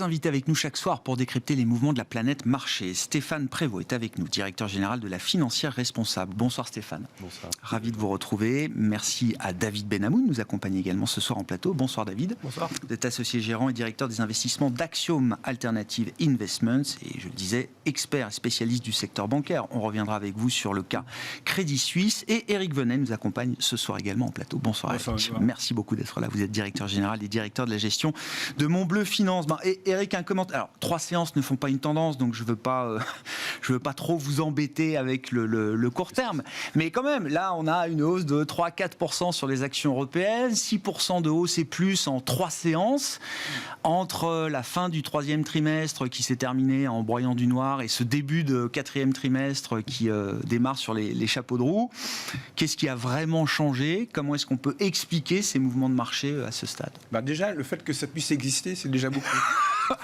trois invités avec nous chaque soir pour décrypter les mouvements de la planète marché. Stéphane Prévost est avec nous, directeur général de la Financière Responsable. Bonsoir Stéphane. Bonsoir. Ravi de vous retrouver. Merci à David Benhamoun, nous accompagne également ce soir en plateau. Bonsoir David. Bonsoir. Vous êtes associé gérant et directeur des investissements d'Axiom Alternative Investments et je le disais, expert et spécialiste du secteur bancaire. On reviendra avec vous sur le cas Crédit Suisse et Eric Venet nous accompagne ce soir également en plateau. Bonsoir, Bonsoir Eric. Bonsoir. Merci beaucoup d'être là. Vous êtes directeur général et directeur de la gestion de Montbleu Finance. Et Eric, un commentaire. Alors, 3 séances ne font pas une tendance, donc je veux pas trop vous embêter avec le court terme. Mais quand même, là, on a une hausse de 3-4% sur les actions européennes, 6% de hausse et plus en 3 séances. Entre la fin du 3e trimestre qui s'est terminé en broyant du noir et ce début de 4e trimestre qui démarre sur les chapeaux de roue, qu'est-ce qui a vraiment changé? Comment est-ce qu'on peut expliquer ces mouvements de marché à ce stade? Déjà, le fait que ça puisse exister, c'est déjà beaucoup.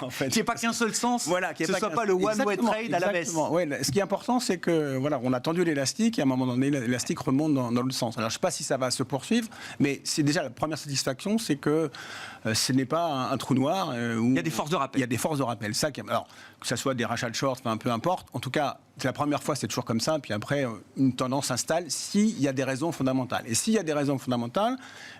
En fait. Qu'il n'y ait pas qu'un seul sens, voilà, que ce ne soit pas le one-way trade à la baisse. Ouais, ce qui est important, c'est que voilà, on a tendu l'élastique et à un moment donné, l'élastique remonte dans l'autre sens. Alors, je ne sais pas si ça va se poursuivre, mais c'est déjà la première satisfaction, c'est que ce n'est pas un trou noir. Où il y a des forces de rappel. Il y a des forces de rappel. Ça, alors, que ce soit des rachats de short, peu importe. En tout cas, c'est la première fois, c'est toujours comme ça. Puis après, une tendance s'installe s'il y a des raisons fondamentales. Et s'il y a des raisons fondamentales,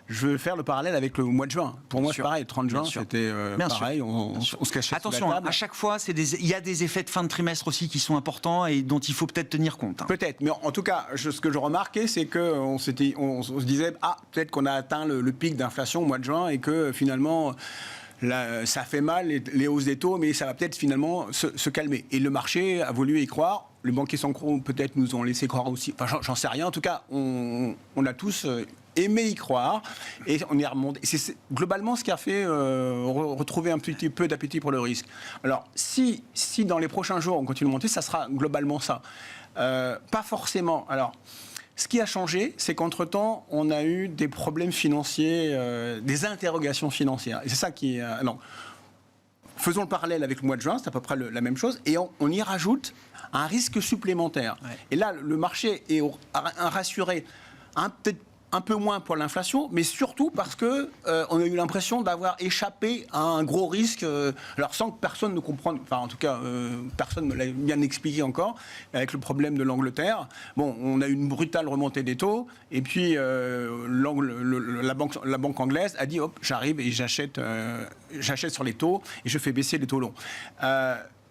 je vais faire le parallèle avec le mois de juin. Pour moi, c'est pareil. Le 30 juin, c'était pareil. On se cachait Attention, sous la table. à chaque fois, il y a des effets de fin de trimestre aussi qui sont importants et dont il faut peut-être tenir compte. Peut-être. Mais en tout cas, ce que je remarquais, c'est qu'on se disait, peut-être qu'on a atteint le pic d'inflation au mois de juin et que finalement... Là, ça fait mal, les hausses des taux, mais ça va peut-être finalement se calmer. Et le marché a voulu y croire. Les banquiers centraux, peut-être, nous ont laissé croire aussi. Enfin, j'en sais rien. En tout cas, on a tous aimé y croire. Et on y a remonté. C'est globalement ce qui a fait retrouver un petit peu d'appétit pour le risque. Alors, si dans les prochains jours, on continue de monter, ça sera globalement ça. Pas forcément. Alors... Ce qui a changé, c'est qu'entre-temps, on a eu des problèmes financiers, des interrogations financières. Et c'est ça qui est... non. Faisons le parallèle avec le mois de juin, c'est à peu près la même chose, et on y rajoute un risque supplémentaire. Ouais. Et là, le marché est rassuré, peut-être un peu moins pour l'inflation, mais surtout parce que on a eu l'impression d'avoir échappé à un gros risque, alors sans que personne ne comprenne, enfin en tout cas personne ne l'a bien expliqué encore, avec le problème de l'Angleterre. Bon, on a eu une brutale remontée des taux, et puis la banque anglaise a dit hop, j'arrive et j'achète sur les taux et je fais baisser les taux longs.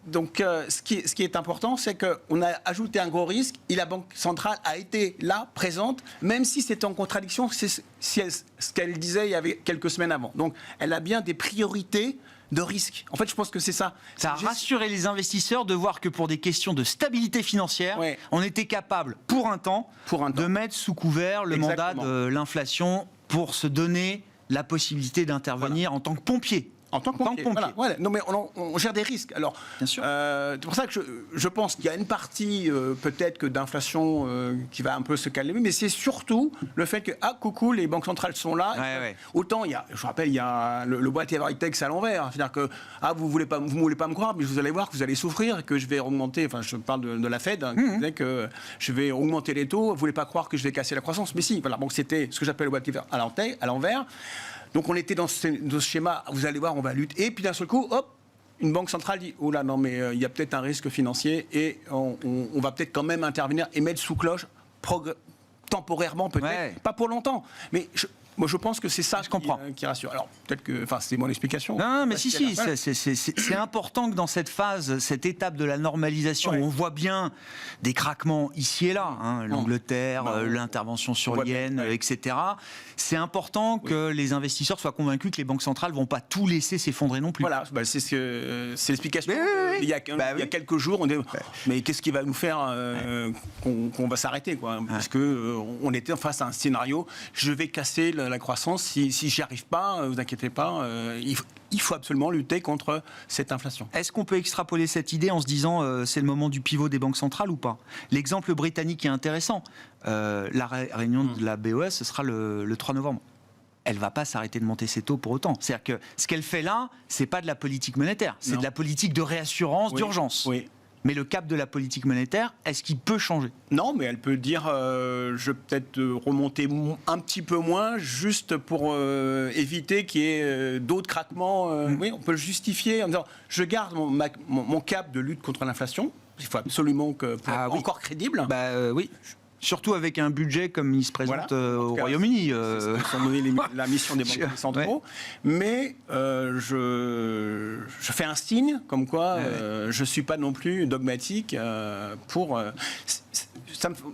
Donc, ce qui est important, c'est qu'on a ajouté un gros risque et la Banque centrale a été là, présente, même si c'était en contradiction avec ce qu'elle disait il y avait quelques semaines avant. Donc, elle a bien des priorités de risque. En fait, je pense que c'est ça. Ça a rassuré les investisseurs de voir que pour des questions de stabilité financière, ouais, on était capable, pour un temps, de mettre sous couvert le mandat de l'inflation pour se donner la possibilité d'intervenir en tant que pompier. En tant que pompier. Voilà. Non, mais on gère des risques. Alors, bien sûr. C'est pour ça que je pense qu'il y a une partie peut-être que d'inflation qui va un peu se calmer, mais c'est surtout le fait que coucou, les banques centrales sont là. Ouais. Autant je rappelle, il y a le whatever it takes à l'envers. C'est-à-dire que vous voulez pas me croire, mais vous allez voir que vous allez souffrir, que je vais augmenter. Enfin, je parle de la Fed, qui disait que je vais augmenter les taux. Vous voulez pas croire que je vais casser la croissance, mais si. Voilà. Donc c'était ce que j'appelle le whatever à l'envers. Donc on était dans ce schéma, vous allez voir, on va lutter. Et puis d'un seul coup, hop, une banque centrale dit, oh là non, mais il y a peut-être un risque financier et on va peut-être quand même intervenir et mettre sous cloche temporairement peut-être, ouais, pas pour longtemps. Mais moi, je pense que c'est ça qui rassure. Alors, peut-être que... Enfin, c'est mon explication. Non, mais c'est important que dans cette phase, cette étape de la normalisation, ouais, on voit bien des craquements ici et là. L'Angleterre, l'intervention sur l'Yen, ouais, etc. C'est important que les investisseurs soient convaincus que les banques centrales ne vont pas tout laisser s'effondrer non plus. Voilà, c'est l'explication. Il y a quelques jours, on dit, mais qu'est-ce qui va nous faire qu'on va s'arrêter, quoi, parce qu'on était face à un scénario, je vais casser la croissance, si j'y arrive pas, vous inquiétez pas, il faut absolument lutter contre cette inflation. Est-ce qu'on peut extrapoler cette idée en se disant c'est le moment du pivot des banques centrales ou pas? L'exemple britannique est intéressant. La réunion de la BOE, ce sera le 3 novembre. Elle ne va pas s'arrêter de monter ses taux pour autant. C'est-à-dire que ce qu'elle fait là, c'est pas de la politique monétaire, c'est de la politique de réassurance, d'urgence. Oui. Mais le cap de la politique monétaire, est-ce qu'il peut changer ? Non, mais elle peut dire, je vais peut-être remonter un petit peu moins, juste pour éviter qu'il y ait d'autres craquements. Oui, on peut le justifier en disant, je garde mon cap de lutte contre l'inflation. Il faut absolument que pour être encore crédible. Oui. Surtout avec un budget comme il se présente au Royaume-Uni. Sans donner la mission des banquiers centraux. Mais je fais un signe comme quoi je ne suis pas non plus dogmatique pour...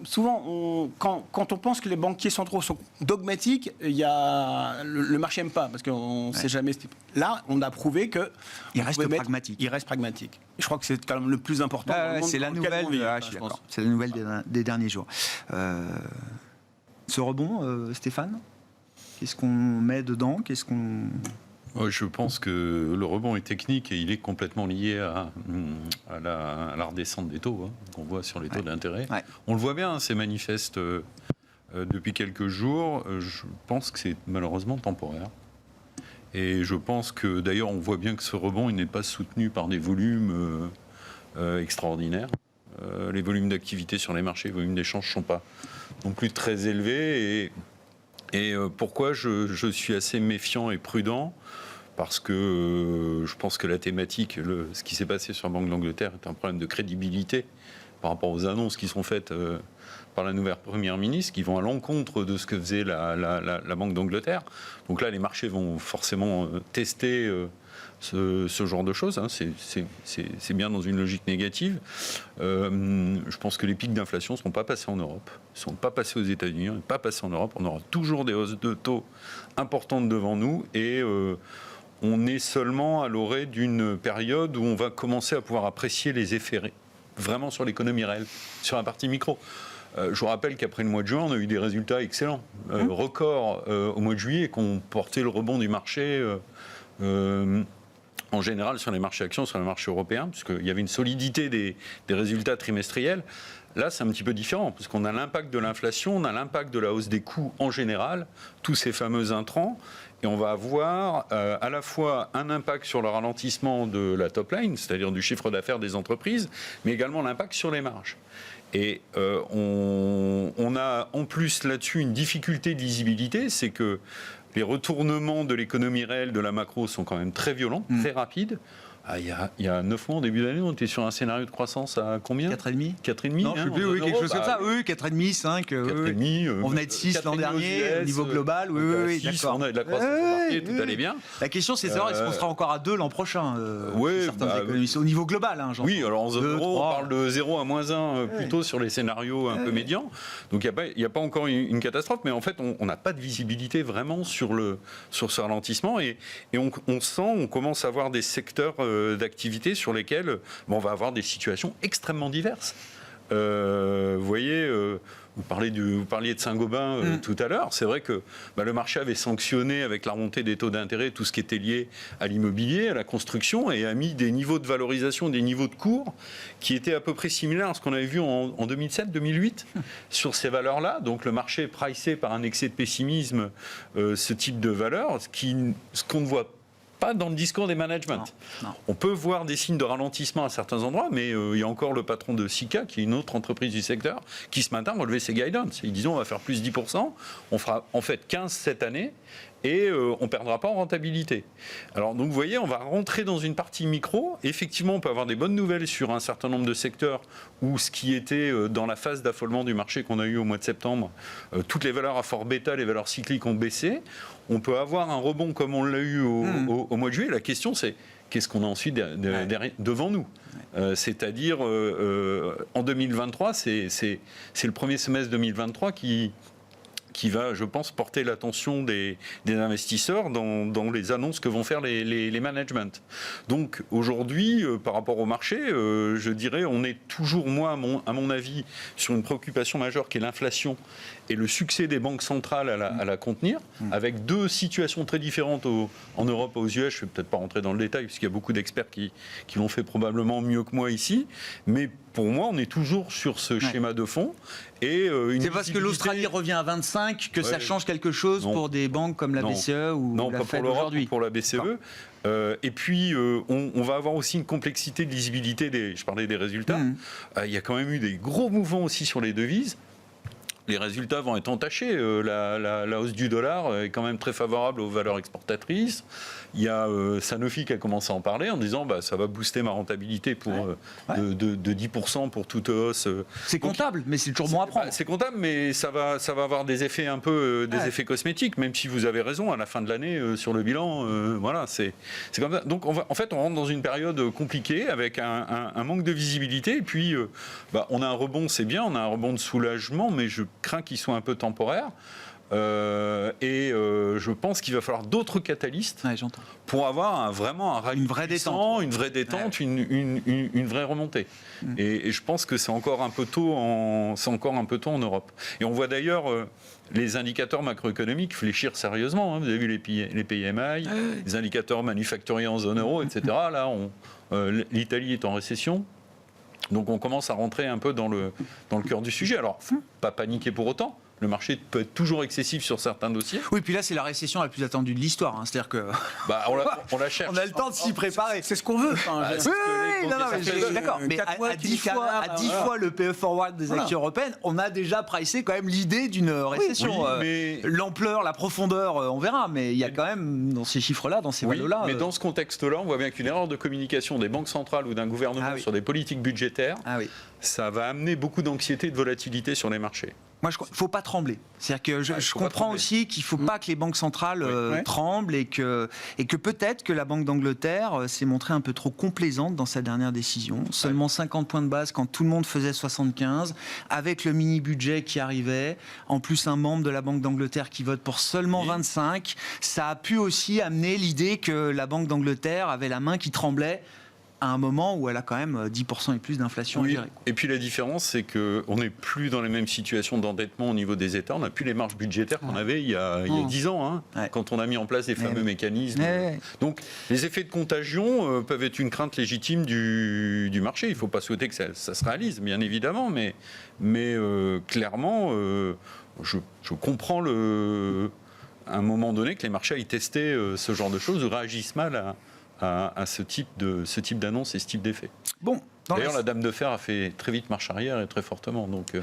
souvent, quand on pense que les banquiers centraux sont dogmatiques, le marché n'aime pas, parce qu'on ne sait jamais... Là, on a prouvé que... Il reste pragmatique. Il reste pragmatique. Je crois que c'est quand même le plus important. C'est la nouvelle, c'est la nouvelle des derniers jours. Ce rebond, Stéphane, qu'est-ce qu'on met dedans ? Je pense que le rebond est technique et il est complètement lié à la redescente des taux qu'on voit sur les taux d'intérêt. Ouais. On le voit bien, c'est manifeste depuis quelques jours. Je pense que c'est malheureusement temporaire. Et je pense que, d'ailleurs, on voit bien que ce rebond, il n'est pas soutenu par des volumes extraordinaires. Les volumes d'activité sur les marchés, les volumes d'échange ne sont pas non plus très élevés. Et pourquoi je suis assez méfiant et prudent ? Parce que je pense que la thématique, ce qui s'est passé sur la Banque d'Angleterre est un problème de crédibilité par rapport aux annonces qui sont faites par la nouvelle Première ministre, qui vont à l'encontre de ce que faisait la Banque d'Angleterre. Donc là, les marchés vont forcément tester ce genre de choses. C'est bien dans une logique négative. Je pense que les pics d'inflation ne seront pas passés en Europe, ne sont pas passés aux États-Unis, ne sont pas passés en Europe. On aura toujours des hausses de taux importantes devant nous et on est seulement à l'orée d'une période où on va commencer à pouvoir apprécier les effets vraiment sur l'économie réelle, sur la partie micro. Je vous rappelle qu'après le mois de juin, on a eu des résultats excellents, records au mois de juillet, qui ont porté le rebond du marché en général sur les marchés actions, sur les marchés européens, puisqu'il y avait une solidité des résultats trimestriels. Là, c'est un petit peu différent, parce qu'on a l'impact de l'inflation, on a l'impact de la hausse des coûts en général, tous ces fameux intrants, et on va avoir à la fois un impact sur le ralentissement de la top line, c'est-à-dire du chiffre d'affaires des entreprises, mais également l'impact sur les marges. Et on a en plus là-dessus une difficulté de lisibilité, c'est que les retournements de l'économie réelle de la macro sont quand même très violents, très rapides. Il y a 9 mois, en début d'année, on était sur un scénario de croissance à combien ? 4,5 ? 4,5 Non, je sais plus, oui, quelque chose comme ça. Oui, 4,5, 5. 4,5. On venait de 6 l'an dernier, au niveau global. Oui, 6, d'accord. On a de la croissance embarquée, tout allait bien. La question, c'est de savoir, est-ce qu'on sera encore à 2 l'an prochain certains économistes, au niveau global. Oui, alors en zone euro, on parle de 0 à -1 plutôt sur les scénarios un peu médians. Donc il n'y a pas encore une catastrophe, mais en fait, on n'a pas de visibilité vraiment sur ce ralentissement. Et on commence à voir des secteurs d'activités sur lesquelles on va avoir des situations extrêmement diverses. Vous voyez, vous parliez de Saint-Gobain tout à l'heure. C'est vrai que le marché avait sanctionné avec la remontée des taux d'intérêt tout ce qui était lié à l'immobilier, à la construction, et a mis des niveaux de valorisation, des niveaux de cours qui étaient à peu près similaires à ce qu'on avait vu en 2007-2008 sur ces valeurs-là. Donc le marché est pricé par un excès de pessimisme ce type de valeurs, ce qu'on ne voit pas dans le discours des managements. Non. On peut voir des signes de ralentissement à certains endroits, mais il y a encore le patron de Sika, qui est une autre entreprise du secteur, qui ce matin relevait ses guidance. Ils disent on va faire plus 10%, on fera en fait 15 cette année, et on ne perdra pas en rentabilité. Alors donc vous voyez, on va rentrer dans une partie micro. Effectivement, on peut avoir des bonnes nouvelles sur un certain nombre de secteurs où ce qui était dans la phase d'affolement du marché qu'on a eu au mois de septembre, toutes les valeurs à fort bêta, les valeurs cycliques ont baissé. On peut avoir un rebond comme on l'a eu au mois de juillet. La question c'est, qu'est-ce qu'on a ensuite devant nous ? C'est-à-dire, en 2023, c'est le premier semestre 2023 qui va, je pense, porter l'attention des investisseurs dans les annonces que vont faire les managements. Donc aujourd'hui, par rapport au marché, je dirais, on est toujours, moi, à mon avis, sur une préoccupation majeure qui est l'inflation et le succès des banques centrales à la contenir, avec deux situations très différentes en Europe et aux US. Je ne vais peut-être pas rentrer dans le détail, puisqu'il y a beaucoup d'experts qui l'ont fait probablement mieux que moi ici, mais pour moi, on est toujours sur ce schéma de fond. Et c'est parce que l'Australie revient à 25 que ça change quelque chose pour des banques comme la BCE ou la Fed aujourd'hui. Non, pas pour la BCE. Et puis, on va avoir aussi une complexité de lisibilité. Je parlais des résultats. Il y a quand même eu des gros mouvements aussi sur les devises. Les résultats vont être entachés. La hausse du dollar est quand même très favorable aux valeurs exportatrices. Il y a Sanofi qui a commencé à en parler en disant ça va booster ma rentabilité de 10% pour toute hausse. C'est comptable, mais c'est toujours bon à prendre. C'est comptable, mais ça va avoir des effets un peu effets cosmétiques, même si vous avez raison, à la fin de l'année, sur le bilan, voilà, c'est comme ça. Donc on rentre dans une période compliquée avec un manque de visibilité. Et puis, on a un rebond, c'est bien, on a un rebond de soulagement, mais je crains qu'il soit un peu temporaire. Je pense qu'il va falloir d'autres catalystes pour avoir vraiment un ralentissement, une vraie détente, une vraie remontée. Et je pense que c'est encore un peu tôt en Europe. Et on voit d'ailleurs les indicateurs macroéconomiques fléchir sérieusement. Vous avez vu les PMI, les indicateurs manufacturiers en zone euro, etc. Là, l'Italie est en récession. Donc on commence à rentrer un peu dans le cœur du sujet. Alors, pas paniquer pour autant. Le marché peut être toujours excessif sur certains dossiers. Oui, puis là, c'est la récession la plus attendue de l'histoire. C'est-à-dire que... on la cherche. On a le temps de s'y préparer. C'est ce qu'on veut. Je suis d'accord. Mais à 10 fois le PE forward des actions européennes, on a déjà pricé quand même l'idée d'une récession. Mais... L'ampleur, la profondeur, on verra. Mais il y a quand même, dans ces chiffres-là, dans ces valeurs-là... Mais dans ce contexte-là, on voit bien qu'une erreur de communication des banques centrales ou d'un gouvernement sur des politiques budgétaires, ça va amener beaucoup d'anxiété et de volatilité sur les marchés. Moi, il ne faut pas trembler. C'est-à-dire que je comprends aussi qu'il ne faut pas que les banques centrales tremblent et que peut-être que la Banque d'Angleterre s'est montrée un peu trop complaisante dans sa dernière décision. Seulement 50 points de base quand tout le monde faisait 75, avec le mini-budget qui arrivait, en plus un membre de la Banque d'Angleterre qui vote pour seulement 25. Ça a pu aussi amener l'idée que la Banque d'Angleterre avait la main qui tremblait à un moment où elle a quand même 10% et plus d'inflation à gérer. Et puis la différence, c'est qu'on n'est plus dans les mêmes situations d'endettement au niveau des États. On n'a plus les marges budgétaires qu'on avait il y a 10 ans, quand on a mis en place les fameux mécanismes. Donc les effets de contagion peuvent être une crainte légitime du marché. Il ne faut pas souhaiter que ça se réalise, bien évidemment, mais clairement, je comprends à un moment donné que les marchés aillent tester ce genre de choses ou réagissent mal à ce type d'annonce et ce type d'effet. Bon, d'ailleurs, la Dame de Fer a fait très vite marche arrière et très fortement. Donc,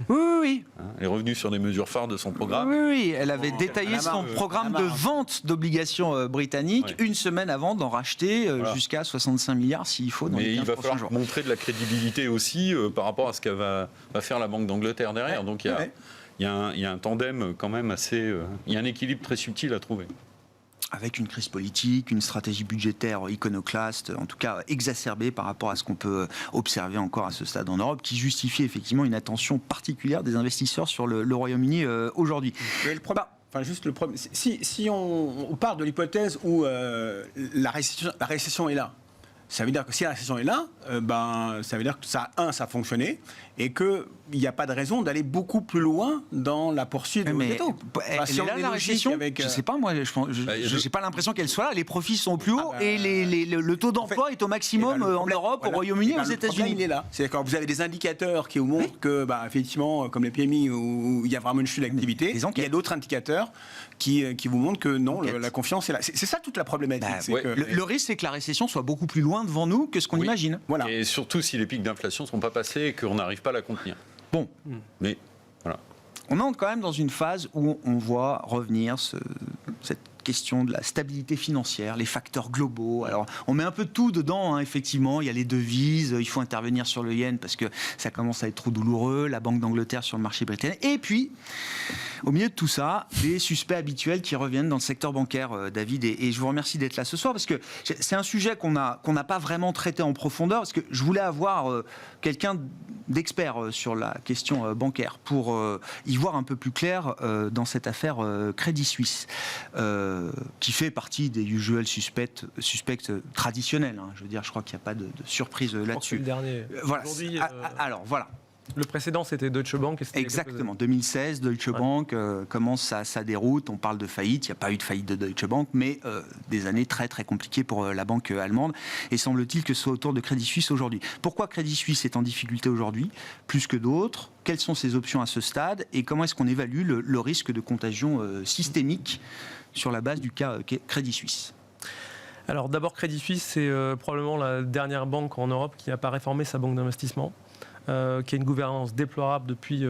oui. Elle est revenue sur des mesures phares de son programme. Oui. Elle avait détaillé son programme de vente d'obligations britanniques une semaine avant d'en racheter jusqu'à 65 milliards s'il faut. Mais il va falloir montrer de la crédibilité aussi par rapport à ce qu'elle va faire la Banque d'Angleterre derrière. Donc il y a un tandem quand même assez... il y a un équilibre très subtil à trouver. Avec une crise politique, une stratégie budgétaire iconoclaste, en tout cas exacerbée par rapport à ce qu'on peut observer encore à ce stade en Europe, qui justifie effectivement une attention particulière des investisseurs sur le Royaume-Uni aujourd'hui. Le problème, si on part de l'hypothèse où la récession est là, ça veut dire que si la récession est là, ça veut dire que ça a fonctionné et qu'il n'y a pas de raison d'aller beaucoup plus loin dans la poursuite des taux. Si on est la récession, je ne sais pas, moi, je n'ai pas l'impression qu'elle soit là. Les profits sont au plus haut et le taux d'emploi est au maximum en Europe, au Royaume-Uni et aux États-Unis. Il est là. C'est quand vous avez des indicateurs qui vous montrent que, effectivement, comme les PMI, où il y a vraiment une chute d'activité, il y a d'autres indicateurs qui vous montrent que non, la confiance est là. C'est ça toute la problématique. Le risque, c'est que la récession soit beaucoup plus loin devant nous que ce qu'on imagine. Voilà. Et surtout si les pics d'inflation ne sont pas passés et qu'on n'arrive pas à la contenir. Bon. Mais voilà. On entre quand même dans une phase où on voit revenir cette question de la stabilité financière, les facteurs globaux. Alors, on met un peu de tout dedans, effectivement. Il y a les devises, il faut intervenir sur le yen parce que ça commence à être trop douloureux, la Banque d'Angleterre sur le marché britannique. Et puis, au milieu de tout ça, des suspects habituels qui reviennent dans le secteur bancaire, David. Et je vous remercie d'être là ce soir parce que c'est un sujet qu'on n'a pas vraiment traité en profondeur parce que je voulais avoir quelqu'un d'expert sur la question bancaire pour y voir un peu plus clair dans cette affaire Crédit Suisse. Qui fait partie des usual suspects traditionnels. Je veux dire, je crois qu'il n'y a pas de surprise là-dessus. Le dernier. Voilà. Alors, voilà. Le précédent, c'était Deutsche Bank. Exactement, 2016, Deutsche Bank commence sa déroute. On parle de faillite, il n'y a pas eu de faillite de Deutsche Bank, mais des années très très compliquées pour la banque allemande. Et semble-t-il que ce soit autour de Crédit Suisse aujourd'hui. Pourquoi Crédit Suisse est en difficulté aujourd'hui, plus que d'autres? Quelles sont ses options à ce stade? Et comment est-ce qu'on évalue le risque de contagion systémique sur la base du cas Crédit Suisse? Alors d'abord, Crédit Suisse, c'est probablement la dernière banque en Europe qui n'a pas réformé sa banque d'investissement. Qui a une gouvernance déplorable depuis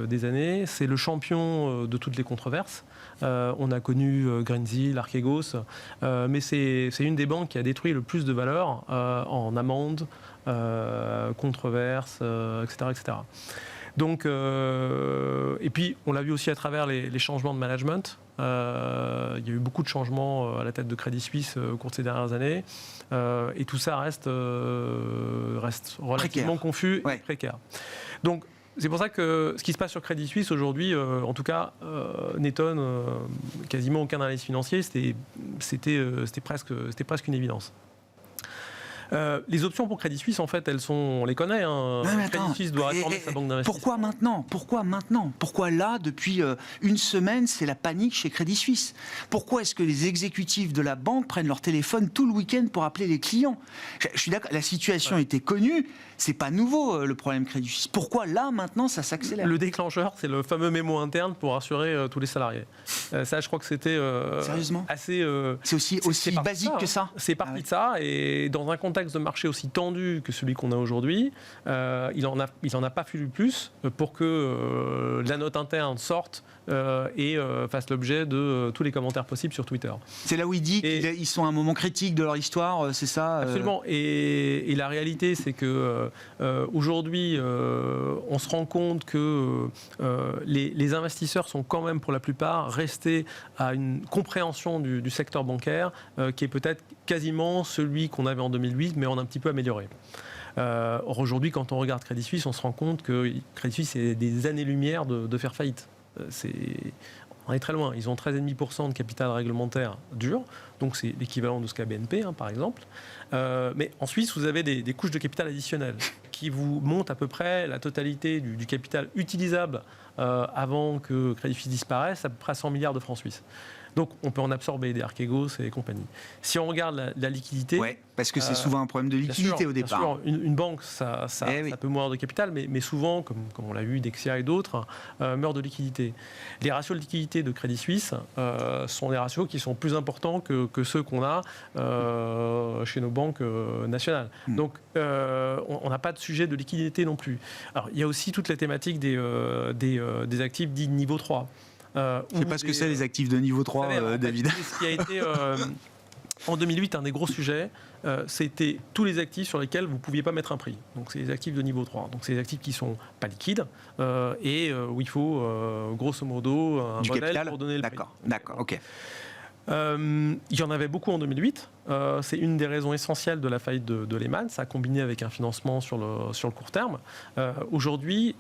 des années. C'est le champion de toutes les controverses. On a connu Greensill, Archegos, mais c'est une des banques qui a détruit le plus de valeur en amendes, controverses, etc., etc. Donc, et puis, on l'a vu aussi à travers les changements de management. Il y a eu beaucoup de changements à la tête de Crédit Suisse au cours de ces dernières années. Et tout ça reste relativement confus et précaire. Donc, c'est pour ça que ce qui se passe sur Crédit Suisse aujourd'hui, en tout cas, n'étonne quasiment aucun analyste financier. C'était presque une évidence. Les options pour Crédit Suisse, en fait, on les connaît. Crédit Suisse doit réformer sa banque d'investissement. Pourquoi maintenant? Pourquoi là, depuis une semaine, c'est la panique chez Crédit Suisse? Pourquoi est-ce que les exécutifs de la banque prennent leur téléphone tout le week-end pour appeler les clients? Je suis d'accord, la situation était connue. C'est pas nouveau le problème Crédit Suisse. Pourquoi là, maintenant, ça s'accélère? Le déclencheur, c'est le fameux mémo interne pour rassurer tous les salariés. Ça, je crois que c'était sérieusement assez. C'est aussi basique que ça. C'est parti de ça, et dans un contexte de marché aussi tendu que celui qu'on a aujourd'hui, il en a pas fallu plus pour que la note interne sorte et fasse l'objet de tous les commentaires possibles sur Twitter. C'est là où il dit qu'ils sont à un moment critique de leur histoire, c'est ça? Absolument. Et la réalité, c'est que aujourd'hui, on se rend compte que les investisseurs sont quand même, pour la plupart, restés à une compréhension du secteur bancaire qui est peut-être quasiment celui qu'on avait en 2008, mais on a un petit peu amélioré. Or, aujourd'hui, quand on regarde Crédit Suisse, on se rend compte que Crédit Suisse est des années-lumière de faire faillite. On est très loin. Ils ont 13,5% de capital réglementaire dur, donc c'est l'équivalent de ce qu'a BNP, par exemple. Mais en Suisse, vous avez des couches de capital additionnelles qui vous montent à peu près la totalité du capital utilisable avant que Crédit Suisse disparaisse, à peu près 100 milliards de francs suisses. Donc, on peut en absorber des Archegos et compagnie. Si on regarde la liquidité... Oui, parce que c'est souvent un problème de liquidité au départ. Bien sûr, une banque, ça peut mourir de capital, mais souvent, comme on l'a vu, Dexia et d'autres, meurent de liquidité. Les ratios de liquidité de Crédit Suisse sont des ratios qui sont plus importants que ceux qu'on a chez nos banques nationales. Donc, on n'a pas de sujet de liquidité non plus. Alors, il y a aussi toute la thématique des actifs dits de niveau 3. Je ne sais pas ce que c'est les actifs de niveau 3, David. Ce qui a été, en 2008, un des gros sujets, c'était tous les actifs sur lesquels vous ne pouviez pas mettre un prix. Donc, c'est les actifs de niveau 3. Donc, c'est les actifs qui ne sont pas liquides et où il faut, grosso modo, un du modèle capital pour donner le prix. D'accord, ok. Il y en avait beaucoup en 2008. C'est une des raisons essentielles de la faillite de Lehman. Ça a combiné avec un financement sur le court terme. Aujourd'hui...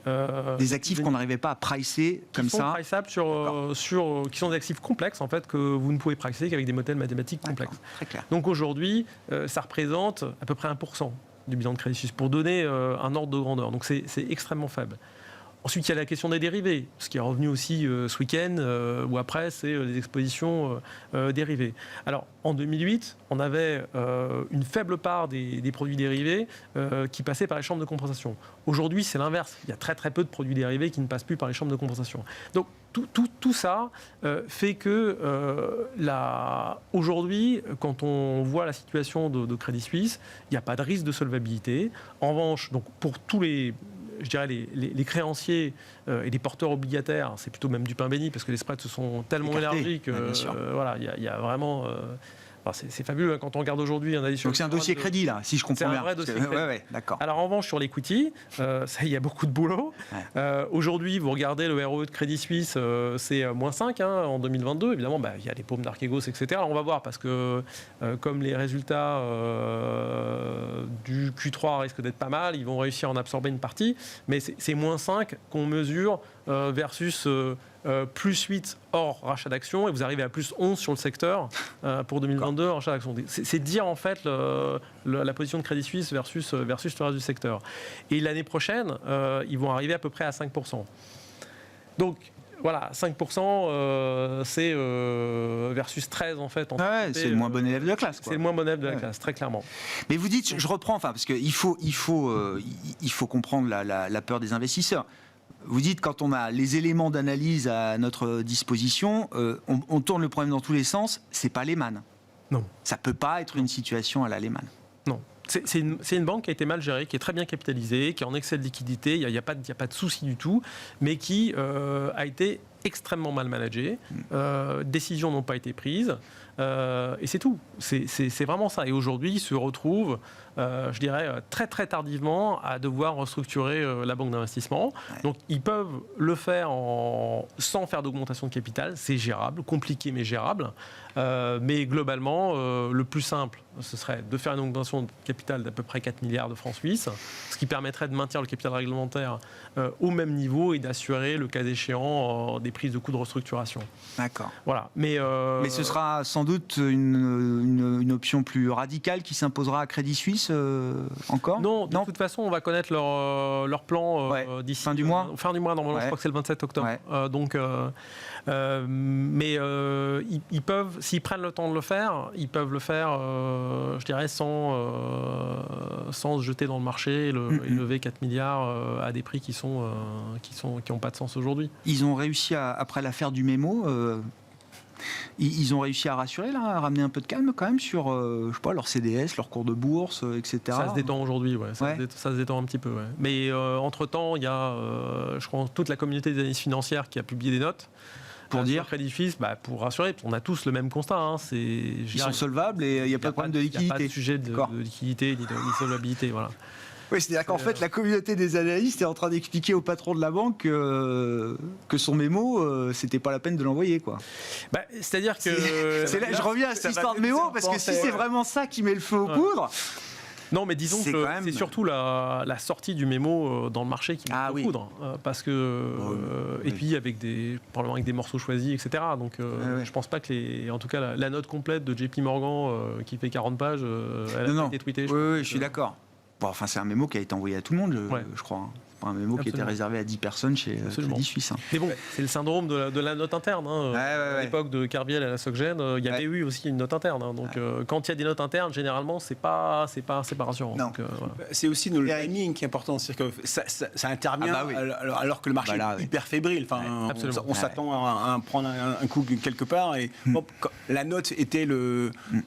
des actifs qu'on n'arrivait pas à pricer comme ça. Qui sont des actifs complexes, en fait, que vous ne pouvez pricer qu'avec des modèles mathématiques complexes. Très clair. Donc aujourd'hui, ça représente à peu près 1% du bilan de Crédit Suisse, pour donner un ordre de grandeur. Donc c'est extrêmement faible. Ensuite, il y a la question des dérivés, ce qui est revenu aussi ce week-end, ou après, c'est les expositions dérivées. Alors, en 2008, on avait une faible part des produits dérivés qui passaient par les chambres de compensation. Aujourd'hui, c'est l'inverse. Il y a très très peu de produits dérivés qui ne passent plus par les chambres de compensation. Donc, tout ça fait que aujourd'hui, quand on voit la situation de Crédit Suisse, il n'y a pas de risque de solvabilité. En revanche, donc, pour tous les créanciers et les porteurs obligataires, c'est plutôt même du pain béni parce que les spreads se sont tellement élargis que voilà, il y a vraiment... c'est fabuleux quand on regarde aujourd'hui un addition. Donc c'est un dossier crédit là, si je comprends bien. C'est un vrai dossier crédit. Ouais, d'accord. Alors en revanche sur l'equity, il y a beaucoup de boulot. Ouais. Aujourd'hui, vous regardez le ROE de Crédit Suisse, c'est -5 en 2022. Évidemment, il y a les paumes d'Archegos, etc. Alors on va voir parce que comme les résultats du Q3 risquent d'être pas mal, ils vont réussir à en absorber une partie. Mais c'est -5 qu'on mesure versus plus 8 hors rachat d'actions, et vous arrivez à plus 11 sur le secteur pour 2022 en rachat d'actions. C'est dire en fait la position de Crédit Suisse versus le reste du secteur. Et l'année prochaine, ils vont arriver à peu près à 5%. Donc voilà, 5%, c'est versus 13 en fait. C'est le moins bon élève de la classe. C'est le moins bon élève de la classe, très clairement. Mais vous dites, je reprends, parce qu'il faut comprendre la peur des investisseurs. Vous dites, quand on a les éléments d'analyse à notre disposition, on tourne le problème dans tous les sens, c'est pas Lehman. Non. Ça peut pas être une situation à la Lehman. Non. C'est une banque qui a été mal gérée, qui est très bien capitalisée, qui est en excès de liquidité, il n'y a pas de souci du tout, mais qui a été extrêmement mal managée. Décisions n'ont pas été prises, et c'est tout. C'est vraiment ça. Et aujourd'hui, ils se retrouvent, je dirais, très très tardivement à devoir restructurer la banque d'investissement. Ouais. Donc, ils peuvent le faire sans faire d'augmentation de capital. C'est gérable, compliqué mais gérable. Mais globalement, le plus simple, ce serait de faire une augmentation de capital d'à peu près 4 milliards de francs suisses, ce qui permettrait de maintenir le capital réglementaire au même niveau et d'assurer, le cas échéant, des prises de coûts de restructuration. D'accord. Voilà. Mais ce sera sans doute une option plus radicale qui s'imposera à Crédit Suisse encore ? Non, de toute façon, on va connaître leur plan d'ici fin du mois. Fin du mois, normalement, je crois que c'est le 27 octobre. Ouais. Mais ils peuvent, s'ils prennent le temps de le faire, ils peuvent le faire, je dirais, sans se jeter dans le marché et lever 4 milliards à des prix qui n'ont pas de sens aujourd'hui. Ils ont réussi, après l'affaire du mémo, ils ont réussi à rassurer, là, à ramener un peu de calme quand même sur je sais pas, leur CDS, leur cours de bourse, etc. Ça se détend aujourd'hui, ça se détend un petit peu. Ouais. Mais entre-temps, il y a, je crois, toute la communauté des analystes financières qui a publié des notes. Pour dire Crédit Suisse, pour rassurer, on a tous le même constat. Ils sont solvables et il n'y a pas de problème de liquidité. Il n'y a pas de sujet de liquidité ni de solvabilité. Voilà. Oui, c'est-à-dire qu'en fait, la communauté des analystes est en train d'expliquer au patron de la banque que son mémo, c'était pas la peine de l'envoyer, quoi. C'est-à-dire que... je reviens à cette histoire de mémo, parce que si c'est vraiment ça qui met le feu aux poudres... Non, mais disons que c'est surtout la sortie du mémo dans le marché qui met le poudre. Parce que... et puis probablement avec des morceaux choisis, etc. Donc je pense pas que en tout cas, la note complète de JP Morgan, qui fait 40 pages, elle a été tweetée. Oui, je suis d'accord. Bon, c'est un mémo qui a été envoyé à tout le monde, je crois. C'est pas un mémo qui était réservé à 10 personnes chez Crédit Suisse. Mais bon, c'est le syndrome de la note interne. À l'époque de Kerviel à la SocGen, il y avait eu aussi une note interne. Donc quand il y a des notes internes, généralement, c'est pas rassurant. Donc, c'est aussi le timing qui est important. C'est-à-dire que ça intervient alors que le marché est hyper fébrile. Enfin, on s'attend à prendre un coup quelque part. Et la note était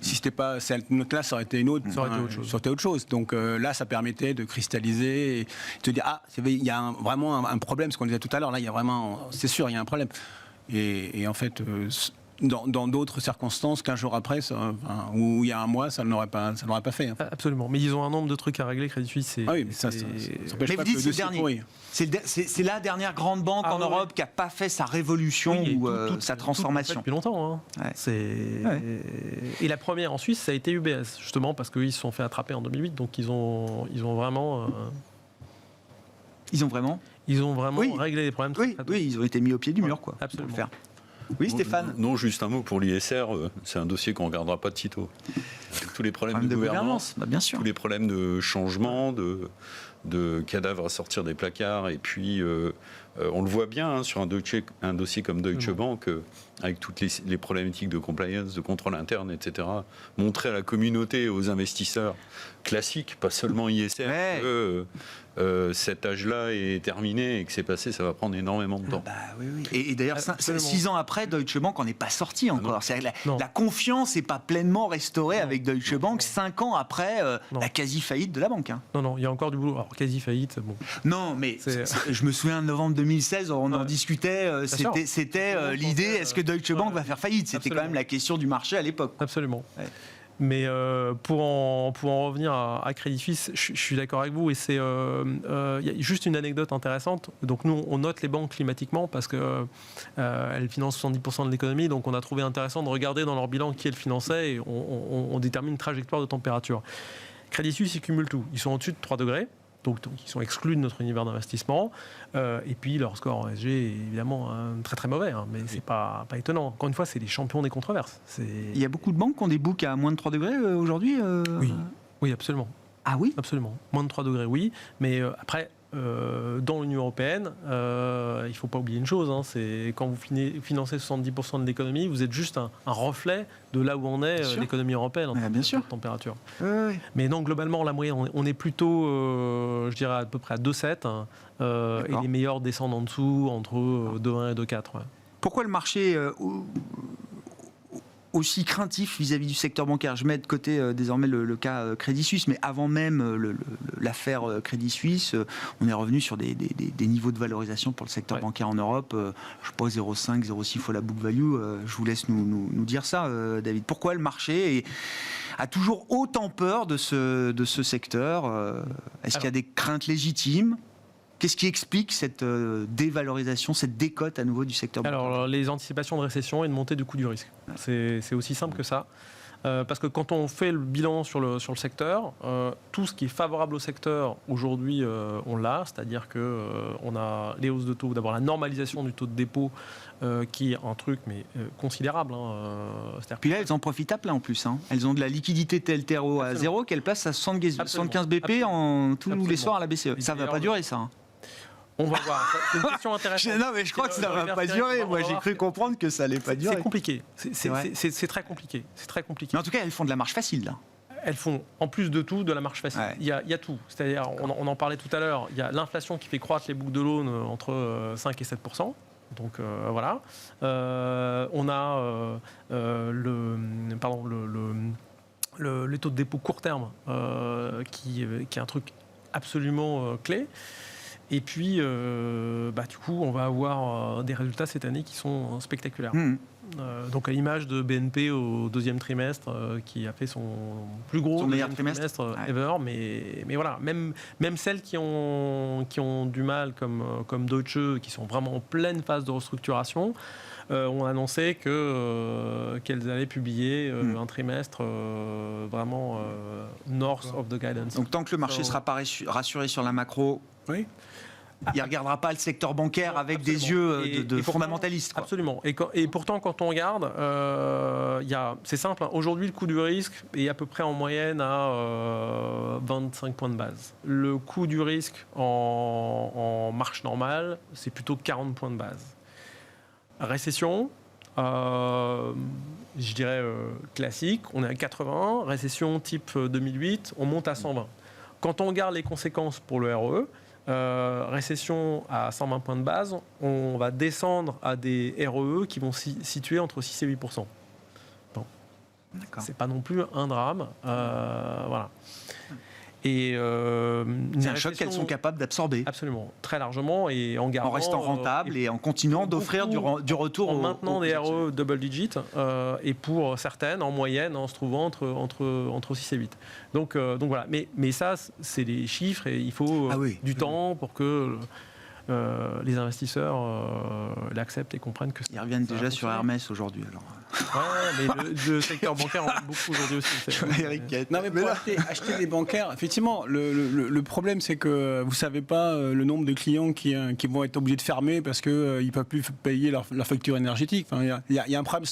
si c'était pas cette note-là, ça aurait été une autre. Ça aurait été autre chose. Donc là, ça permettait de cristalliser et de se dire il y a vraiment un problème, ce qu'on disait tout à l'heure. Là, il y a vraiment, c'est sûr, il y a un problème. Et en fait, dans d'autres circonstances, 15 jours après, ou il y a un mois, ça ne l'aurait pas fait. Absolument. Mais ils ont un nombre de trucs à régler, Crédit Suisse. Mais vous dites, c'est le dernier. C'est la dernière grande banque en Europe qui n'a pas fait sa révolution ou sa transformation. Depuis longtemps. Et la première en Suisse, ça a été UBS, justement, parce qu'ils se sont fait attraper en 2008. Donc ils ont vraiment... Ils ont vraiment réglé les problèmes. Oui, ils ont été mis au pied du mur, quoi. Absolument. Oui, Stéphane. Non, juste un mot pour l'ISR. C'est un dossier qu'on ne regardera pas de sitôt. Avec tous les problèmes de gouvernance, bien sûr. Tous les problèmes de changement, de cadavres à sortir des placards. Et puis, on le voit bien sur un dossier comme Deutsche Bank, avec toutes les problématiques de compliance, de contrôle interne, etc. Montrer à la communauté, aux investisseurs classiques, pas seulement ISR, que cet âge-là est terminé et que c'est passé, ça va prendre énormément de temps. Oui. Et d'ailleurs, 6 ans après, Deutsche Bank n'en est pas sorti encore. La confiance n'est pas pleinement restaurée avec Deutsche Bank 5 ans après la quasi-faillite de la banque. Non, il y a encore du boulot. Alors, quasi-faillite, bon. Non, mais je me souviens de novembre 2016, on en discutait, c'était l'idée, est-ce que Deutsche Bank va faire faillite ? C'était quand même la question du marché à l'époque. Absolument. Ouais. Mais pour en revenir à Crédit Suisse, je suis d'accord avec vous. Et il y a juste une anecdote intéressante. Donc nous, on note les banques climatiquement parce qu'elles financent 70% de l'économie. Donc on a trouvé intéressant de regarder dans leur bilan qui elles finançaient et on détermine une trajectoire de température. Crédit Suisse, ils cumulent tout. Ils sont au-dessus de 3 degrés. donc ils sont exclus de notre univers d'investissement. Et puis leur score en ESG est évidemment très très mauvais, mais c'est pas étonnant. Encore une fois, c'est les champions des controverses. Il y a beaucoup de banques qui ont des books à moins de 3 degrés aujourd'hui Oui, absolument. Ah oui ? Absolument. Moins de 3 degrés, oui. Mais après, dans l'Union européenne, il ne faut pas oublier une chose, c'est quand vous financez 70% de l'économie, vous êtes juste un reflet de là où en est l'économie européenne en termes de température. Oui. Mais non, globalement, la moyenne, on est plutôt, je dirais, à peu près à 2,7 et les meilleurs descendent en dessous, entre 2,1 et 2,4. Ouais. Pourquoi le marché aussi craintif vis-à-vis du secteur bancaire? Je mets de côté désormais le cas Crédit Suisse, mais avant même l'affaire Crédit Suisse, on est revenu sur des niveaux de valorisation pour le secteur bancaire en Europe, je ne sais pas, 0,5, 0,6 fois la book value. Je vous laisse nous dire ça, David. Pourquoi le marché a toujours autant peur de ce secteur? Est-ce qu'il y a des craintes légitimes? Qu'est-ce qui explique cette dévalorisation, cette décote à nouveau du secteur bancaire? Alors, les anticipations de récession et de montée du coût du risque. C'est aussi simple que ça. Parce que quand on fait le bilan sur le secteur, tout ce qui est favorable au secteur, aujourd'hui, on l'a. C'est-à-dire qu'on a les hausses de taux, d'abord la normalisation du taux de dépôt, qui est un truc considérable. Puis là, elles en profitent à plein en plus. Elles ont de la liquidité TLTRO à zéro qu'elles placent à 75 BP tous les soirs à la BCE. Ça ne va pas durer, ça. On va voir. C'est une question intéressante. Non, mais je crois que ça ne va pas durer. Moi, j'ai cru comprendre que ça n'allait pas durer. C'est compliqué. C'est très compliqué. C'est très compliqué. Mais en tout cas, elles font de la marge facile, là. Elles font, en plus de tout, de la marge facile. Il y a tout. C'est-à-dire, on en parlait tout à l'heure, il y a l'inflation qui fait croître les boucles de loan entre 5 et 7%. Donc voilà. On a le taux de dépôt court terme qui est un truc absolument clé. Et puis, du coup, on va avoir des résultats cette année qui sont spectaculaires. Donc, à l'image de BNP au deuxième trimestre, qui a fait son plus gros meilleur trimestre ever. Mais voilà, même celles qui ont du mal, comme Deutsche, qui sont vraiment en pleine phase de restructuration, ont annoncé qu'elles allaient publier un trimestre vraiment north of the guidance. Donc, tant que le marché ne sera pas rassuré sur la macro... Oui. Il ne regardera pas le secteur bancaire avec des yeux de fondamentalistes. Absolument. Et pourtant, quand on regarde, c'est simple. Aujourd'hui, le coût du risque est à peu près en moyenne à 25 points de base. Le coût du risque en marche normale, c'est plutôt 40 points de base. Récession, je dirais classique, on est à 80. Récession type 2008, on monte à 120. Quand on regarde les conséquences pour le ROE, récession à 120 points de base, on va descendre à des ROE qui vont situer entre 6 et 8%. Bon. C'est pas non plus un drame. Voilà. Et c'est un choc qu'elles sont capables d'absorber. Absolument, très largement, et en gardant, en restant rentable et en continuant d'offrir du retour en maintenant des ROE double digit, et pour certaines en moyenne en se trouvant entre 6 et 8. Donc voilà, mais ça c'est les chiffres, et il faut du temps pour que les investisseurs l'acceptent et comprennent que... Ils reviennent déjà sur Hermès aujourd'hui, alors. Ouais, mais le secteur bancaire en a beaucoup aujourd'hui aussi. Non, mais pour acheter des bancaires, effectivement, le problème, c'est que vous ne savez pas le nombre de clients qui vont être obligés de fermer parce qu'ils ne peuvent plus payer leur facture énergétique. Enfin, il y a un problème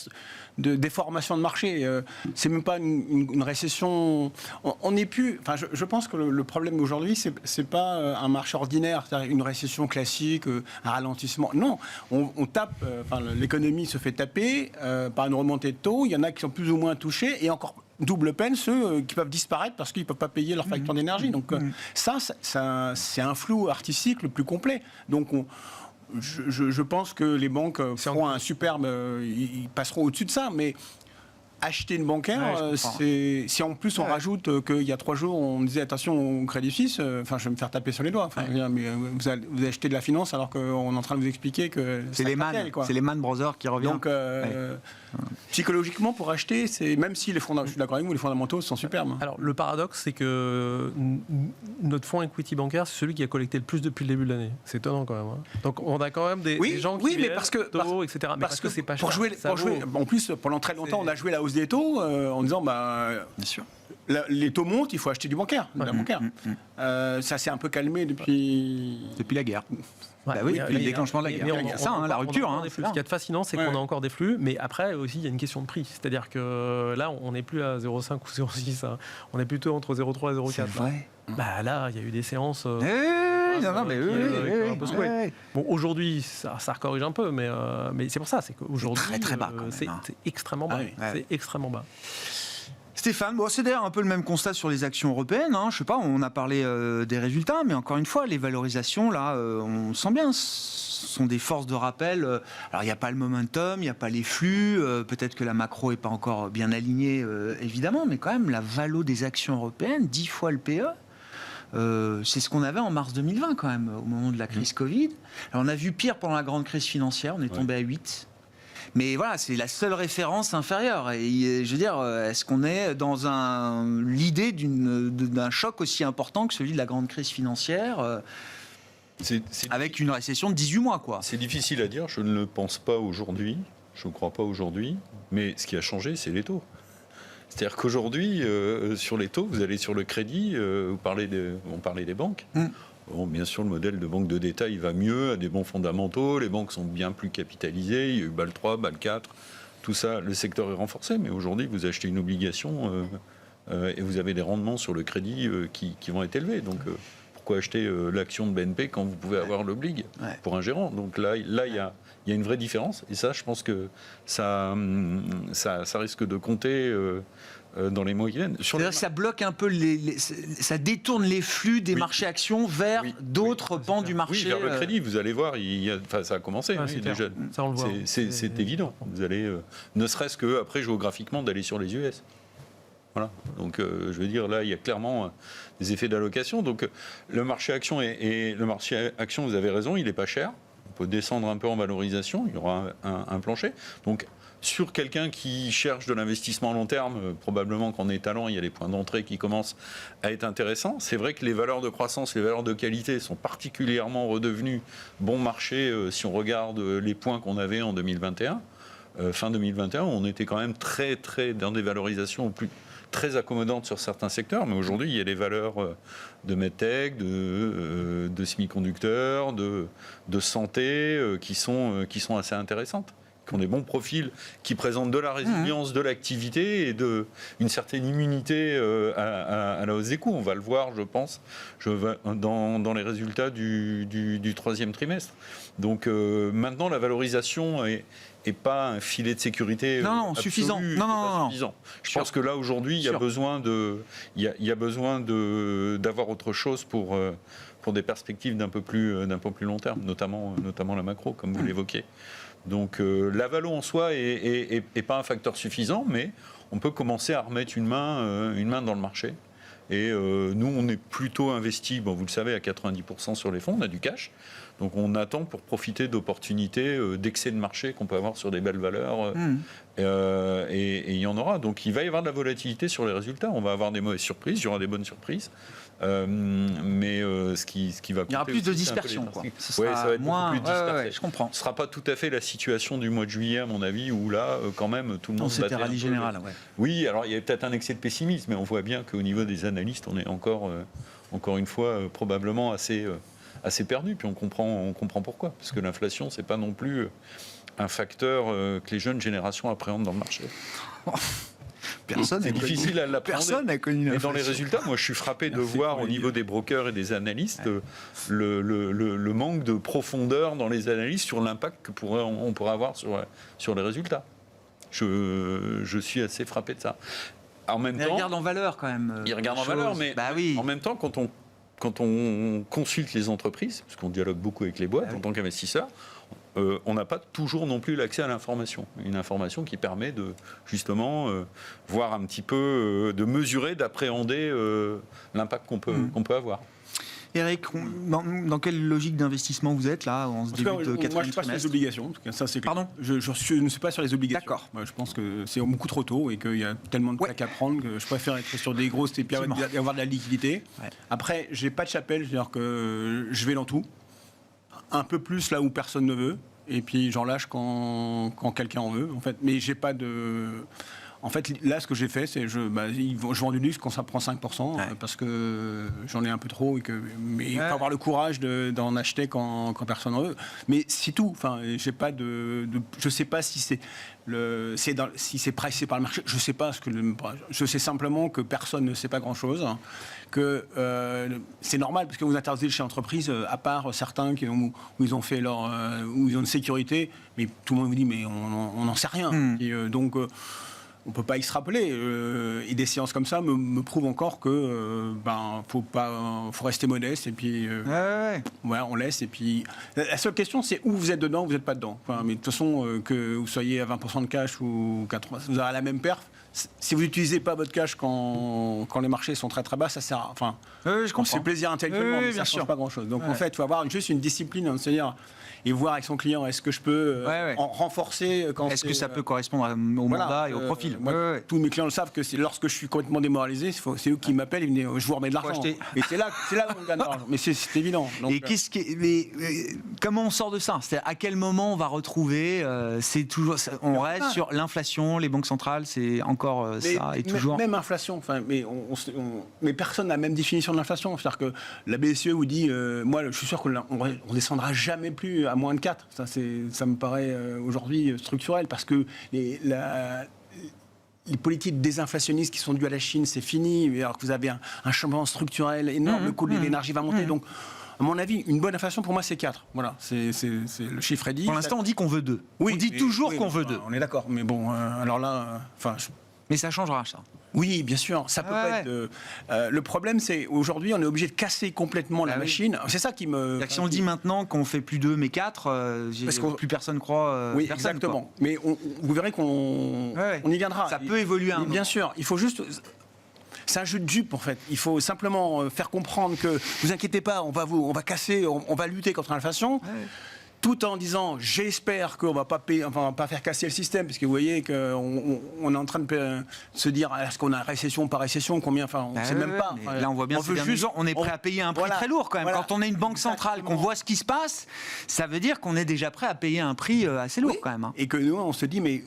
de déformation de marché. C'est même pas une récession. On n'est plus... Enfin, je pense que le problème aujourd'hui, c'est pas un marché ordinaire, c'est-à-dire une récession classique, un ralentissement. Non, on tape... l'économie se fait taper par une remontée de taux. Il y en a qui sont plus ou moins touchés, et encore double peine ceux qui peuvent disparaître parce qu'ils ne peuvent pas payer leur facture d'énergie. Donc ça, c'est un flou artistique le plus complet. Donc je pense que les banques feront un superbe... ils passeront au-dessus de ça, mais... Acheter une bancaire, si en plus on rajoute qu'il y a 3 jours on disait attention au Crédit Suisse, je vais me faire taper sur les doigts. Mais vous achetez de la finance alors qu'on est en train de vous expliquer que c'est les Man Brothers qui reviennent. Donc psychologiquement pour acheter, même si je suis d'accord avec vous, les fondamentaux sont superbes. Alors le paradoxe, c'est que notre fonds equity bancaire, c'est celui qui a collecté le plus depuis le début de l'année. C'est étonnant quand même. Donc on a quand même des gens qui viennent, taux, etc. Mais parce que c'est pas cher. Pour jouer, en plus pendant très longtemps on a joué la hausse des taux en disant bien sûr. les taux montent, il faut acheter du bancaire, de la bancaire. Ça s'est un peu calmé depuis la guerre. Ouais, Bah oui, depuis le déclenchement de la guerre. Mais C'est ça, la rupture. Ce qu'il y a de fascinant, c'est qu'on a encore des flux, mais après aussi, il y a une question de prix. C'est-à-dire que là, on n'est plus à 0,5 ou 0,6. Hein. On est plutôt entre 0,3 et 0,4. C'est vrai. Bah là, il y a eu des séances. Bon, aujourd'hui, ça corrige un peu, mais c'est pour ça, c'est qu'aujourd'hui, très, très bas, c'est extrêmement bas. C'est extrêmement bas. Stéphane, c'est d'ailleurs un peu le même constat sur les actions européennes. Je sais pas, on a parlé des résultats, mais encore une fois, les valorisations, là, on sent bien, ce sont des forces de rappel. Alors, il n'y a pas le momentum, il n'y a pas les flux. Peut-être que la macro n'est pas encore bien alignée, évidemment, mais quand même, la valo des actions européennes, 10 fois le PE. C'est ce qu'on avait en mars 2020 quand même, au moment de la crise Covid. Alors, on a vu pire pendant la grande crise financière, on est tombé à 8. Mais voilà, c'est la seule référence inférieure. Et je veux dire, est-ce qu'on est dans l'idée d'un choc aussi important que celui de la grande crise financière avec une récession de 18 mois, quoi. C'est difficile à dire, je ne le pense pas aujourd'hui, je ne crois pas aujourd'hui, mais ce qui a changé, c'est les taux. C'est-à-dire qu'aujourd'hui, sur les taux, vous allez sur le crédit, on parlait des banques. Bon, bien sûr, le modèle de banque de détail va mieux, a des bons fondamentaux, les banques sont bien plus capitalisées, il y a eu BAL 3, BAL 4, tout ça, le secteur est renforcé, mais aujourd'hui, vous achetez une obligation et vous avez des rendements sur le crédit qui vont être élevés. Donc, pourquoi acheter l'action de BNP quand vous pouvez avoir l'oblig pour un gérant? Donc là, il y a une vraie différence, et ça, je pense que ça risque de compter dans les mois qui viennent. C'est-à-dire que ça bloque un peu, ça détourne les flux des marchés actions vers d'autres pans du marché. Oui, vers le crédit, vous allez voir, ça a commencé déjà. Ça, on le voit. C'est évident. Vous allez, ne serait-ce que après géographiquement, d'aller sur les US. Voilà. Donc, je veux dire, là, il y a clairement des effets d'allocation. Donc, le marché action, vous avez raison, il n'est pas cher. On peut descendre un peu en valorisation, il y aura un plancher. Donc, sur quelqu'un qui cherche de l'investissement à long terme, probablement qu'en étalant, il y a des points d'entrée qui commencent à être intéressants. C'est vrai que les valeurs de croissance, les valeurs de qualité sont particulièrement redevenues bon marché si on regarde les points qu'on avait en 2021. Fin 2021, on était quand même très dans des valorisations très accommodantes sur certains secteurs, mais aujourd'hui, il y a des valeurs de medtech, de semi-conducteurs, de santé qui sont assez intéressantes, qui ont des bons profils, qui présentent de la résilience, de l'activité et une certaine immunité à la hausse des coûts. On va le voir, je pense, dans les résultats du troisième trimestre. Donc maintenant, la valorisation est pas un filet de sécurité suffisant. Suffisant. Je pense que là, aujourd'hui, il y a besoin d'avoir autre chose pour des perspectives d'un peu plus long terme, notamment la macro, comme vous l'évoquiez. Donc la valo en soi est pas un facteur suffisant, mais on peut commencer à remettre une main dans le marché. Et nous, on est plutôt investi, vous le savez, à 90% sur les fonds, on a du cash. Donc on attend pour profiter d'opportunités d'excès de marché qu'on peut avoir sur des belles valeurs. Et il y en aura. Donc il va y avoir de la volatilité sur les résultats. On va avoir des mauvaises surprises, il y aura des bonnes surprises. Mais ce qui va compter, il y aura plus de dispersion. Ça va être moins, beaucoup plus dispersé. Je comprends. Ce ne sera pas tout à fait la situation du mois de juillet, à mon avis, où là, quand même, tout le monde c'était rallye général. Oui, alors il y a peut-être un excès de pessimisme, mais on voit bien qu'au niveau des analystes, on est encore une fois, probablement assez perdu. Puis on comprend pourquoi. Parce que l'inflation, c'est pas non plus un facteur que les jeunes générations appréhendent dans le marché. C'est difficile à l'appréhender. Personne n'a connu l'inflation. Et dans les résultats, moi, je suis frappé de voir au niveau des brokers et des analystes le manque de profondeur dans les analyses sur l'impact qu'on pourrait avoir sur les résultats. Je suis assez frappé de ça. En même temps, ils regardent en valeur quand même. Ils regardent en valeur, mais en même temps, quand on consulte les entreprises, parce qu'on dialogue beaucoup avec les boîtes en tant qu'investisseur, on n'a pas toujours non plus l'accès à l'information. Une information qui permet de, justement, voir un petit peu, de mesurer, d'appréhender l'impact qu'on peut avoir. Eric, dans quelle logique d'investissement vous êtes là en ce début de quatrième trimestre? Moi, je passe sur les obligations. En tout cas, ça, c'est Pardon, je ne suis pas sur les obligations. D'accord. Moi, je pense que c'est beaucoup trop tôt et qu'il y a tellement de plaques à prendre que je préfère être sur des grosses et avoir de la liquidité. Ouais. Après, j'ai pas de chapelle, c'est-à-dire que je vais dans tout. Un peu plus là où personne ne veut. Et puis j'en lâche quand quelqu'un en veut, en fait. Mais j'ai pas de... En fait, là, ce que j'ai fait, c'est je vends du luxe quand ça prend 5%, parce que j'en ai un peu trop, mais il faut avoir le courage d'en acheter quand personne n'en veut. Mais c'est tout. Enfin, je sais pas si si c'est pricé par le marché. Je sais pas je sais simplement que personne ne sait pas grand-chose, que c'est normal parce que vous intervenez chez entreprise, à part certains où ils ont fait où ils ont une sécurité, mais tout le monde vous dit mais on n'en sait rien. Et, donc on ne peut pas extrapoler. Et des séances comme ça me prouvent encore que faut rester modeste et puis voilà, on laisse. Et puis la seule question, c'est où vous êtes dedans ou vous n'êtes pas dedans. Enfin, mais de toute façon, que vous soyez à 20% de cash ou 80%, vous aurez la même perf. Si vous n'utilisez pas votre cash quand les marchés sont très très bas, ça sert à... Enfin, je comprends. C'est plaisir intellectuellement, mais ça ne change pas grand-chose. Donc en fait, il faut avoir juste une discipline, c'est-à-dire et voir avec son client, est-ce que je peux en renforcer quand est-ce que ça peut correspondre au mandat et au profil. Tous mes clients le savent que lorsque je suis complètement démoralisé, c'est eux qui m'appellent, ils me disent je vous remets de l'argent. Et c'est là où on gagne de l'argent. Mais c'est évident. Donc, et comment on sort de ça? C'est-à-dire à quel moment on va retrouver on reste sur l'inflation, les banques centrales, c'est encore ça et toujours. Même inflation. Enfin, mais personne n'a la même définition de l'inflation. C'est-à-dire que la BCE vous dit, moi, je suis sûr qu'on ne descendra jamais plus à moins de 4. Ça me paraît aujourd'hui structurel parce que les politiques désinflationnistes qui sont dues à la Chine, c'est fini, alors que vous avez un changement structurel énorme, le coût de l'énergie va monter. Donc, à mon avis, une bonne inflation, pour moi, c'est 4. Voilà, c'est le chiffre est dit. Pour l'instant, on dit qu'on veut 2. Oui, on dit toujours qu'on veut 2. On est d'accord, mais bon, alors là... Mais ça changera, ça. Oui, bien sûr. Ça peut pas être. Le problème, c'est aujourd'hui, on est obligé de casser complètement la machine. C'est ça qui me. Si on dit maintenant qu'on fait plus 2 mais 4, plus personne croit. Oui, exactement. Quoi. Mais vous verrez qu'on y viendra. Ça peut évoluer. Bien sûr. Il faut juste. C'est un jeu de dupes, en fait. Il faut simplement faire comprendre que vous inquiétez pas, on va casser, on va lutter contre l'inflation. Tout en disant, j'espère qu'on va pas faire casser le système, parce que vous voyez qu'on est en train de se dire, est-ce qu'on a récession par récession, combien, on ne sait même pas. Là, on voit bien, on est prêt à payer un prix très lourd quand même. Quand on est une banque centrale, qu'on voit ce qui se passe, ça veut dire qu'on est déjà prêt à payer un prix assez lourd quand même. Et que nous, on se dit, mais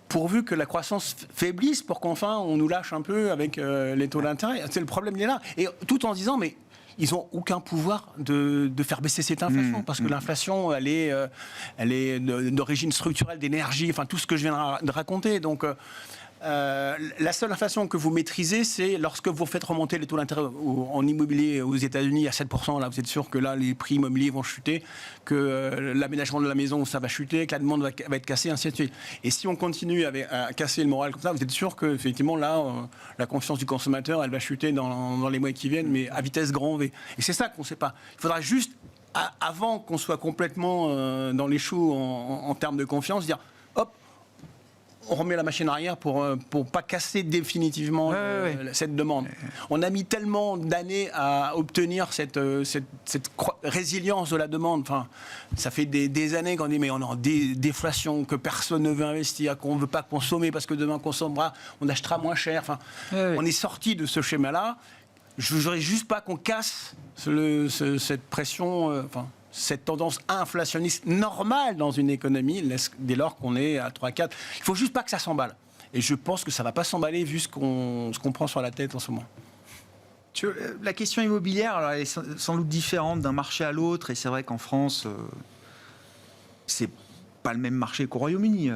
pourvu que la croissance faiblisse, pour qu'enfin on nous lâche un peu avec les taux d'intérêt. C'est le problème, il est là. Et tout en disant, mais ils n'ont aucun pouvoir de faire baisser cette inflation, parce que l'inflation, elle est d'origine structurelle, d'énergie, enfin tout ce que je viens de raconter. Donc, la seule inflation que vous maîtrisez, c'est lorsque vous faites remonter les taux d'intérêt en immobilier aux États-Unis à 7%. Là, vous êtes sûr que là, les prix immobiliers vont chuter, que l'aménagement de la maison, ça va chuter, que la demande va être cassée, ainsi de suite. Et si on continue à casser le moral comme ça, vous êtes sûr que effectivement là, la confiance du consommateur, elle va chuter dans les mois qui viennent, mais à vitesse grand V. Et c'est ça qu'on ne sait pas. Il faudra juste, avant qu'on soit complètement dans les choux en termes de confiance, dire hop, on remet la machine arrière pour pas casser définitivement cette demande. On a mis tellement d'années à obtenir cette résilience de la demande. Enfin, ça fait des années qu'on dit mais on est en déflation, que personne ne veut investir, qu'on ne veut pas consommer parce que demain on consommera, on achètera moins cher. Enfin, on est sorti de ce schéma-là. Je ne voudrais juste pas qu'on casse cette pression... cette tendance inflationniste normale dans une économie, dès lors qu'on est à 3-4. Il ne faut juste pas que ça s'emballe. Et je pense que ça ne va pas s'emballer vu ce qu'on prend sur la tête en ce moment. La question immobilière, alors, elle est sans doute différente d'un marché à l'autre. Et c'est vrai qu'en France, c'est pas le même marché qu'au Royaume-Uni,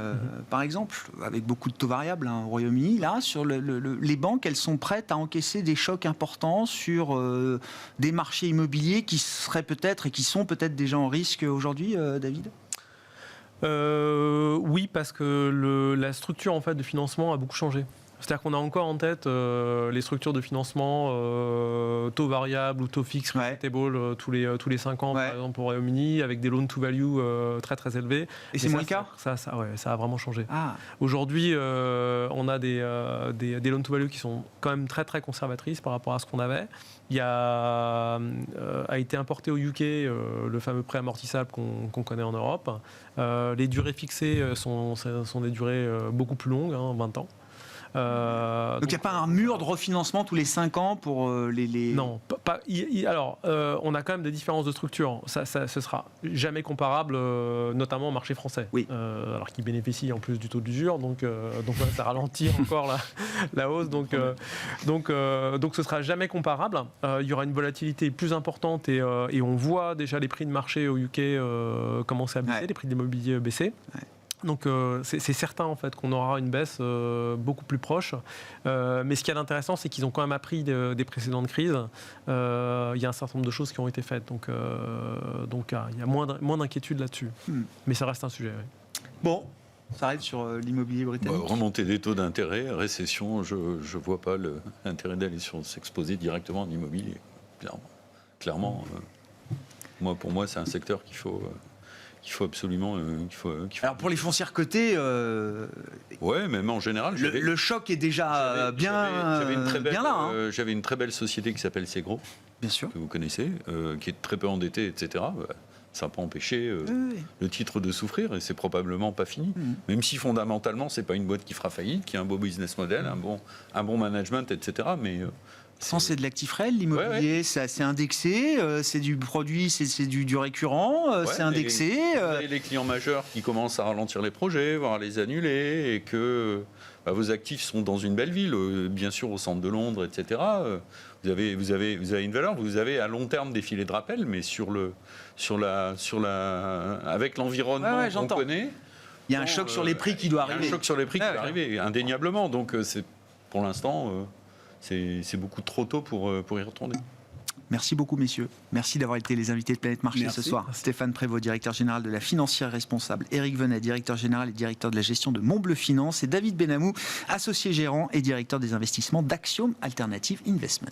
par exemple, avec beaucoup de taux variables au Royaume-Uni. Là, sur les banques, elles sont prêtes à encaisser des chocs importants sur des marchés immobiliers qui seraient peut-être et qui sont peut-être déjà en risque aujourd'hui, David ? Oui, parce que la structure en fait de financement a beaucoup changé. C'est-à-dire qu'on a encore en tête les structures de financement taux variable ou taux fixe, table tous les 5 ans, par exemple au Royaume-Uni, avec des loan to value très très élevés. Et c'est moins le cas ? Ça a vraiment changé. Aujourd'hui, on a des loan to value qui sont quand même très très conservatrices par rapport à ce qu'on avait. Il a été importé au UK le fameux prêt amortissable qu'on connaît en Europe. Les durées fixées sont des durées beaucoup plus longues, 20 ans. Donc il n'y a pas un mur de refinancement tous les 5 ans pour les... Non, alors on a quand même des différences de structure. Ça ce sera jamais comparable, notamment au marché français. Oui. Alors qu'il bénéficie en plus du taux d'usure, donc voilà, ça ralentit encore la hausse. Donc ce sera jamais comparable. Il y aura une volatilité plus importante et on voit déjà les prix de marché au UK commencer à baisser, les prix de l'immobilier baisser. Ouais. Donc c'est certain en fait qu'on aura une baisse beaucoup plus proche. Mais ce qui est intéressant, c'est qu'ils ont quand même appris des précédentes crises. Il y a un certain nombre de choses qui ont été faites. Donc il y a moins d'inquiétude là-dessus. Mais ça reste un sujet. Oui. Bon, on s'arrête sur l'immobilier britannique. Remontée des taux d'intérêt, récession, je ne vois pas l'intérêt d'aller s'exposer directement en immobilier. Clairement, pour moi, c'est un secteur qu'il faut absolument. Alors pour les foncières cotées, ouais, même en général, le choc est déjà bien là. Hein. J'avais une très belle société qui s'appelle Segro, Bien sûr. que vous connaissez, qui est très peu endettée, etc. Ça n'a pas empêché le titre de souffrir et c'est probablement pas fini. Même si fondamentalement, c'est pas une boîte qui fera faillite, qui a un beau business model, un bon management, etc. Mais C'est de l'actif réel, l'immobilier, c'est assez indexé, c'est du produit, c'est du récurrent, c'est indexé. Vous avez les clients majeurs qui commencent à ralentir les projets, voire à les annuler, et que vos actifs sont dans une belle ville, bien sûr au centre de Londres, etc. Vous avez une valeur, vous avez à long terme des filets de rappel, mais avec l'environnement qu'on connaît. Il y a un choc sur les prix qui doit arriver. Il y a un choc sur les prix qui doit arriver, indéniablement. Donc pour l'instant, c'est beaucoup trop tôt pour y retourner. Merci beaucoup, messieurs. Merci d'avoir été les invités de Planète Marché ce soir. Stéphane Prévost, directeur général de la financière responsable. Éric Venet, directeur général et directeur de la gestion de Montbleu Finance. Et David Benamou, associé gérant et directeur des investissements d'Axiom Alternative Investments.